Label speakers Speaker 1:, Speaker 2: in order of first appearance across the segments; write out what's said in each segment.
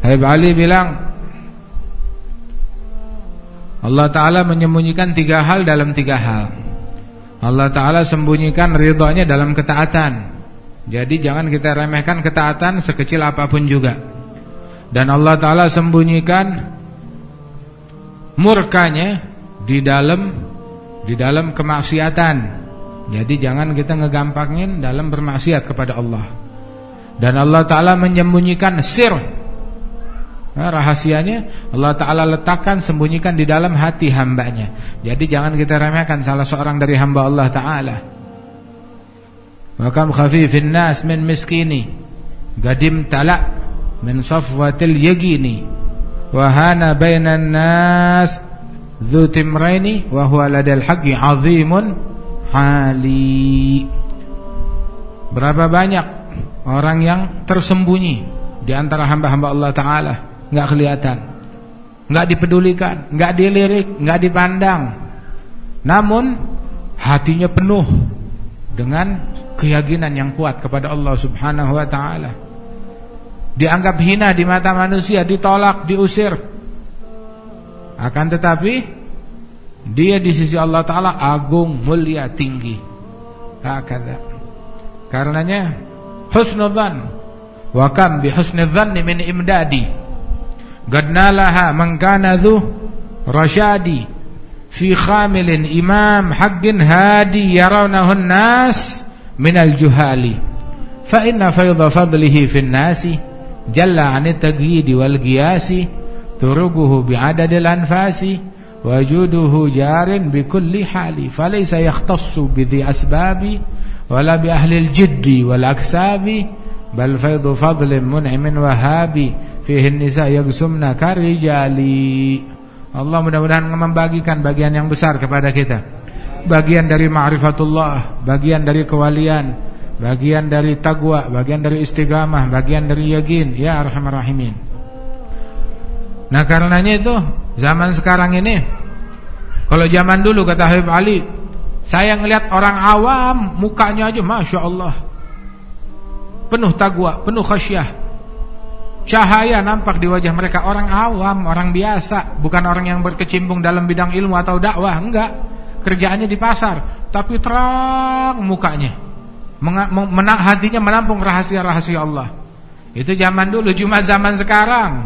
Speaker 1: Habib Ali bilang Allah Ta'ala menyembunyikan 3 hal dalam 3 hal. Allah Ta'ala sembunyikan ridhonya dalam ketaatan. Jadi jangan kita remehkan ketaatan sekecil apapun juga. Dan Allah Ta'ala sembunyikan murkanya di dalam kemaksiatan. Jadi jangan kita ngegampangin dalam bermaksiat kepada Allah. Dan Allah Ta'ala menyembunyikan sir, rahasianya Allah Ta'ala letakkan, sembunyikan di dalam hati hambanya. Jadi jangan kita remehkan salah seorang dari hamba Allah Ta'ala. Wa kam khafifin nas min miskini gadim tala min safwatil yagini wa hana bainan nas dzu timraini wa huwa ladal haqqi azimun hali. Berapa banyak orang yang tersembunyi di antara hamba-hamba Allah Ta'ala, nggak kelihatan, nggak dipedulikan, nggak dilirik, nggak dipandang, namun hatinya penuh dengan keyakinan yang kuat kepada Allah Subhanahu wa Ta'ala. Dianggap hina di mata manusia, ditolak, diusir, akan tetapi dia di sisi Allah Ta'ala agung, mulia, tinggi. Hakadha. Karenanya husnudzan, wa kam bi husnudzanni min imdadi gadnalaha man kana dhu rasyadi fi khamilin imam haqqin hadi yarawnahu an-nas minal juhali fa inna fayda fadlihi fin nasi jalla 'anit taqyidi wal qiyasi turuguhu bi'adadil anfasi wajuduhu jarin bi kulli hali falaysa yakhtassu bi dhi asbabi wala bi ahli al-jiddi wal aksabi bal faydu fadlin mun'imin wahabi fihi an-nisa yagsumna karijali. Allah mudah-mudahan membagikan bagian yang besar kepada kita, bagian dari ma'rifatullah, bagian dari kewalian, bagian dari taqwa, bagian dari istiqamah, bagian dari yakin, ya arhamar rahimin. Nah karenanya itu zaman sekarang ini, kalau zaman dulu kata Habib Ali, saya ngelihat orang awam mukanya aja Masya Allah penuh taqwa, penuh khasyah, cahaya nampak di wajah mereka. Orang awam, orang biasa, bukan orang yang berkecimpung dalam bidang ilmu atau dakwah, enggak. Kerjaannya di pasar, tapi terang mukanya, hatinya menampung rahasia-rahasia Allah. Itu zaman dulu. Cuma zaman sekarang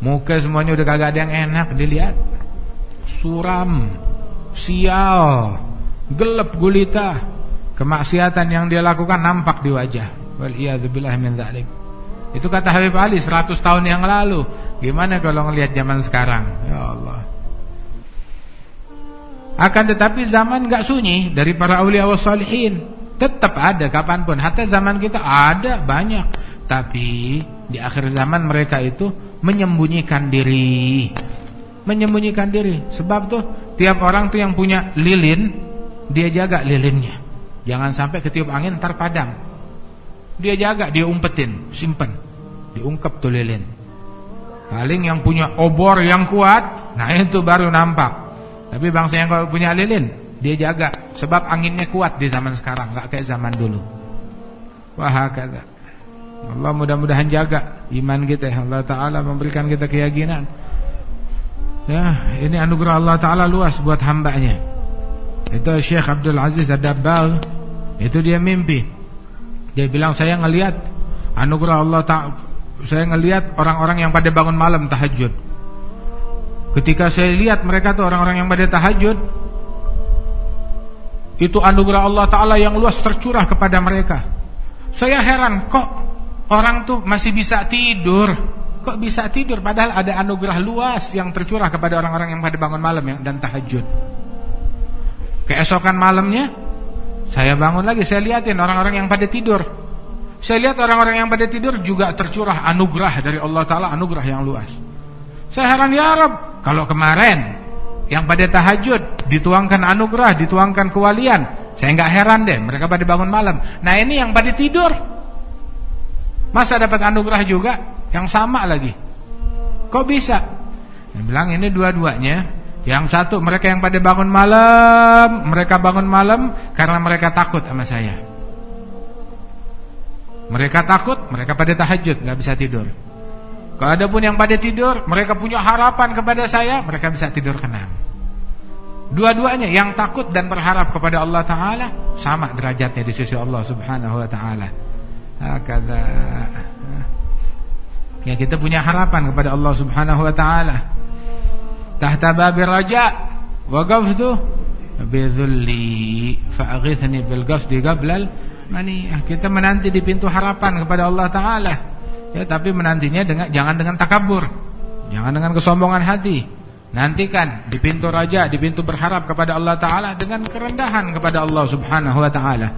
Speaker 1: muka semuanya udah kagak ada yang enak dilihat, suram, sial, gelap gulita. Kemaksiatan yang dia lakukan nampak di wajah. Waliyadzubillah min dzalik. Itu kata Habib Ali 100 tahun yang lalu. Gimana kalau ngelihat zaman sekarang? Ya Allah. Akan tetapi zaman gak sunyi dari para aulia wassalihin. Tetap ada kapanpun. Hatta zaman kita ada banyak. Tapi di akhir zaman mereka itu menyembunyikan diri. Menyembunyikan diri. Sebab tuh tiap orang tuh yang punya lilin, dia jaga lilinnya. Jangan sampai ketiup angin ntar padam. Dia jaga, dia umpetin, simpen, diungkep tuh lilin. Paling yang punya obor yang kuat, nah itu baru nampak. Tapi bangsa yang kalau punya lilin, dia jaga. Sebab anginnya kuat di zaman sekarang, gak kayak zaman dulu. Wahakadha. Allah mudah-mudahan jaga iman kita. Allah Ta'ala memberikan kita keyakinan. Ya, ini anugerah Allah Ta'ala luas buat hambanya. Itu Syekh Abdul Aziz Ad-Dabbagh, itu dia mimpi. Dia bilang, saya ngelihat anugerah Allah Ta'ala, saya ngelihat orang-orang yang pada bangun malam tahajud. Ketika saya lihat mereka tuh orang-orang yang pada tahajud, itu anugerah Allah Ta'ala yang luas tercurah kepada mereka. Saya heran, kok orang tuh masih bisa tidur? Kok bisa tidur? Padahal ada anugerah luas yang tercurah kepada orang-orang yang pada bangun malam dan tahajud. Keesokan malamnya saya bangun lagi, saya lihatin orang-orang yang pada tidur. Saya lihat orang-orang yang pada tidur juga tercurah anugerah dari Allah Ta'ala, anugerah yang luas. Saya heran, ya Rabb, kalau kemarin yang pada tahajud dituangkan anugerah, dituangkan kewalian, saya nggak heran deh, mereka pada bangun malam. Nah ini yang pada tidur, masa dapat anugerah juga yang sama lagi? Kok bisa? Saya bilang ini dua-duanya. Yang satu, mereka yang pada bangun malam, mereka bangun malam karena mereka takut sama saya. Mereka takut, mereka pada tahajud, gak bisa tidur. Adapun yang pada tidur, mereka punya harapan kepada saya, mereka bisa tidur tenang. Dua-duanya, yang takut dan berharap kepada Allah Ta'ala, sama derajatnya di sisi Allah Subhanahu Wa Ta'ala. Hakadha. Ya, kita punya harapan kepada Allah Subhanahu Wa Ta'ala. Tahta babir raja waqaftu bidhulli fa'aghithni bil qasdi qablal maniyah. Kita menanti di pintu harapan kepada Allah Ta'ala. Ya, tapi menantinya jangan dengan takabur, jangan dengan kesombongan hati. Nantikan di pintu raja, di pintu berharap kepada Allah Ta'ala dengan kerendahan kepada Allah Subhanahu Wa Ta'ala.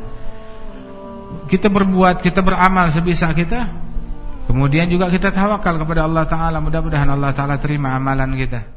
Speaker 1: Kita berbuat, kita beramal sebisa kita, kemudian juga kita tawakal kepada Allah Ta'ala. Mudah-mudahan Allah Ta'ala terima amalan kita.